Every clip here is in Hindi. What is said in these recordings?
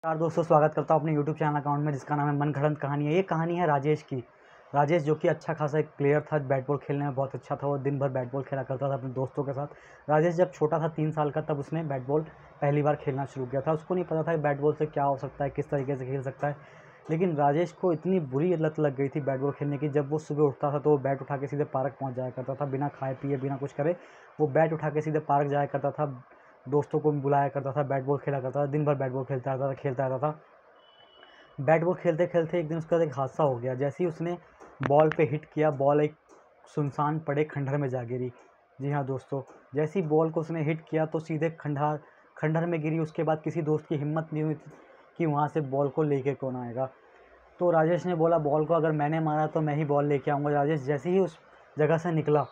नमस्कार दोस्तों, स्वागत करता हूँ अपने यूट्यूब चैनल अकाउंट में जिसका नाम है मन घड़ंत कहानी है। ये कहानी है राजेश की। राजेश जो कि अच्छा खासा एक प्लेयर था, बैट बॉल खेलने में बहुत अच्छा था। वो दिन भर बैट बॉल खेला करता था अपने दोस्तों के साथ। राजेश जब छोटा था 3 साल का, तब उसने बैट बॉल पहली बार खेलना शुरू किया था। उसको नहीं पता था कि बैट बॉल से क्या हो सकता है, किस तरीके से खेल सकता है। लेकिन राजेश को इतनी बुरी लत लग गई थी बैट बॉल खेलने की। जब वो सुबह उठता था तो वो बैट उठा के सीधे पार्क पहुँच जाया करता था, बिना खाए पिए, बिना कुछ करे। वो बैट उठा के सीधे पार्क जाया करता था, दोस्तों को बुलाया करता था, बैट बॉल खेला करता था, दिन भर बैट बॉल खेलता रहता था। बैट बॉल खेलते खेलते एक दिन उसके साथ एक हादसा हो गया। जैसे ही उसने बॉल पे हिट किया, बॉल एक सुनसान पड़े खंडहर में जा गिरी। जी हाँ दोस्तों, जैसे ही बॉल को उसने हिट किया तो सीधे खंडहर खंडहर में गिरी। उसके बाद किसी दोस्त की हिम्मत नहीं हुई कि वहाँ से बॉल को लेके कौन आएगा। तो राजेश ने बोला, बॉल को अगर मैंने मारा तो मैं ही बॉल लेके आऊँगा। राजेश जैसे ही उस जगह से निकला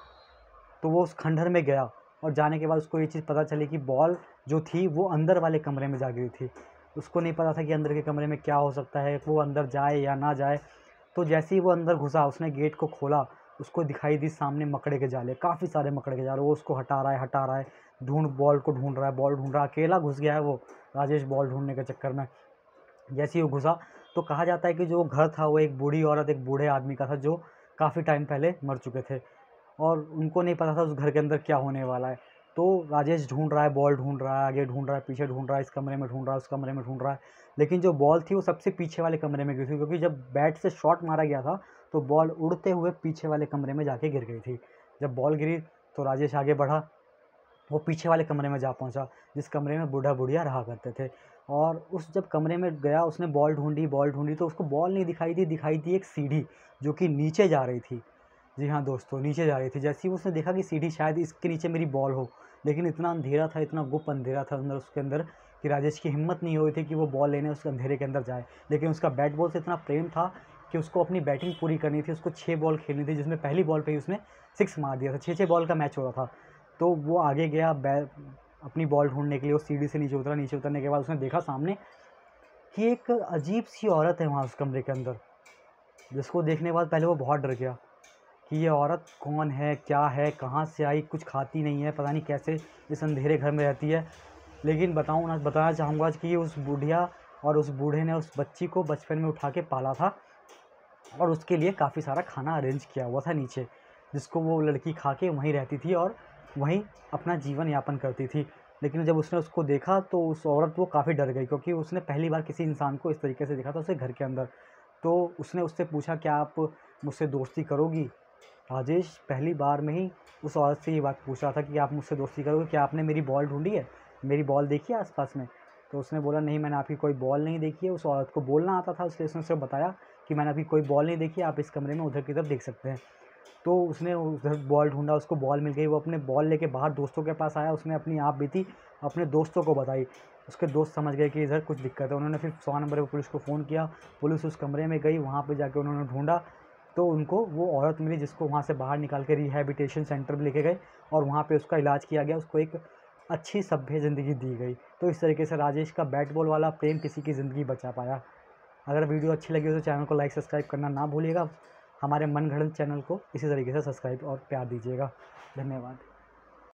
तो वो उस खंडहर में गया, और जाने के बाद उसको ये चीज़ पता चली कि बॉल जो थी वो अंदर वाले कमरे में जा गिरी थी। उसको नहीं पता था कि अंदर के कमरे में क्या हो सकता है, वो अंदर जाए या ना जाए। तो जैसे ही वो अंदर घुसा, उसने गेट को खोला, उसको दिखाई दी सामने मकड़े के जाले, काफ़ी सारे मकड़े के जाले। वो उसको हटा रहा है, बॉल को ढूंढ रहा है, बॉल ढूंढ रहा है। अकेला घुस गया है वो राजेश बॉल ढूंढने के चक्कर में। जैसे ही वो घुसा तो कहा जाता है कि जो घर था वो एक बूढ़ी औरत, एक बूढ़े आदमी का था जो काफ़ी टाइम पहले मर चुके थे, और उनको नहीं पता था उस घर के अंदर क्या होने वाला है। तो राजेश ढूंढ रहा है, बॉल ढूंढ रहा है, आगे ढूंढ रहा है, पीछे ढूंढ रहा है, इस कमरे में ढूंढ रहा है, उस कमरे में ढूंढ रहा है। लेकिन जो बॉल थी वो सबसे पीछे वाले कमरे में गिरी थी, क्योंकि जब बैट से शॉट मारा गया था तो बॉल उड़ते हुए पीछे वाले कमरे में जाके गिर गई थी। जब बॉल गिरी तो राजेश आगे बढ़ा, वो पीछे वाले कमरे में जा पहुंचा, जिस कमरे में बूढ़ा बुढ़िया रहा करते थे। और उस जब कमरे में गया, उसने बॉल ढूंढी तो उसको बॉल नहीं दिखाई दी एक सीढ़ी जो कि नीचे जा रही थी। जी हाँ दोस्तों, नीचे जा रही थी। जैसे ही उसने देखा कि सीढ़ी, शायद इसके नीचे मेरी बॉल हो, लेकिन इतना अंधेरा था, इतना गुप्त अंधेरा था अंदर उसके अंदर, कि राजेश की हिम्मत नहीं हुई थी कि वो बॉल लेने उस अंधेरे के अंदर जाए। लेकिन उसका बैट बॉल से इतना प्रेम था कि उसको अपनी बैटिंग पूरी करनी थी। उसको 6 बॉल खेलनी थी, जिसमें पहली बॉल पे ही उसने 6 मार दिया था। 6-6 बॉल का मैच हो रहा था। तो वो आगे गया अपनी बॉल ढूंढने के लिए। वो सीढ़ी से नीचे उतरा। नीचे उतरने के बाद उसने देखा सामने कि एक अजीब सी औरत है वहाँ उस कमरे के अंदर, जिसको देखने के बाद पहले वो बहुत डर गया कि ये औरत कौन है, क्या है, कहाँ से आई, कुछ खाती नहीं है, पता नहीं कैसे इस अंधेरे घर में रहती है। लेकिन बताना चाहूँगा कि उस बुढ़िया और उस बूढ़े ने उस बच्ची को बचपन में उठा के पाला था, और उसके लिए काफ़ी सारा खाना अरेंज किया हुआ था नीचे, जिसको वो लड़की खा के वहीं रहती थी और वहीं अपना जीवन यापन करती थी। लेकिन जब उसने उसको देखा तो उस औरत वो काफ़ी डर गई, क्योंकि उसने पहली बार किसी इंसान को इस तरीके से देखा था उसके घर के अंदर। तो उसने उससे पूछा, क्या आप मुझसे दोस्ती करोगी? राजेश पहली बार में ही उस औरत से ये बात पूछ रहा था कि आप मुझसे दोस्ती करोगे, क्या आपने मेरी बॉल ढूंढी है, मेरी बॉल देखी है आसपास में? तो उसने बोला, नहीं, मैंने आपकी कोई बॉल नहीं देखी है। उस औरत को बोलना आता था, इसलिए उसने उसे बताया कि मैंने अभी कोई बॉल नहीं देखी, आप इस कमरे में उधर की तरफ देख सकते हैं। तो उसने उधर बॉल ढूंढा, उसको बॉल मिल गई। वो अपने बॉल लेके बाहर दोस्तों के पास आया, उसने अपनी आप बीती अपने दोस्तों को बताई। उसके दोस्त समझ गए कि इधर कुछ दिक्कत है। उन्होंने फिर 100 नंबर पर पुलिस को फ़ोन किया। पुलिस उस कमरे में गई, वहाँ पर जाके उन्होंने ढूंढा तो उनको वो औरत मिली, जिसको वहाँ से बाहर निकाल के रिहैबिलिटेशन सेंटर में लेके गए, और वहाँ पे उसका इलाज किया गया। उसको एक अच्छी सभ्य ज़िंदगी दी गई। तो इस तरीके से राजेश का बैट बॉल वाला प्रेम किसी की ज़िंदगी बचा पाया। अगर वीडियो अच्छी लगी हो तो चैनल को लाइक सब्सक्राइब करना ना भूलिएगा। हमारे मनगढ़ंत चैनल को इसी तरीके से सब्सक्राइब और प्यार दीजिएगा। धन्यवाद।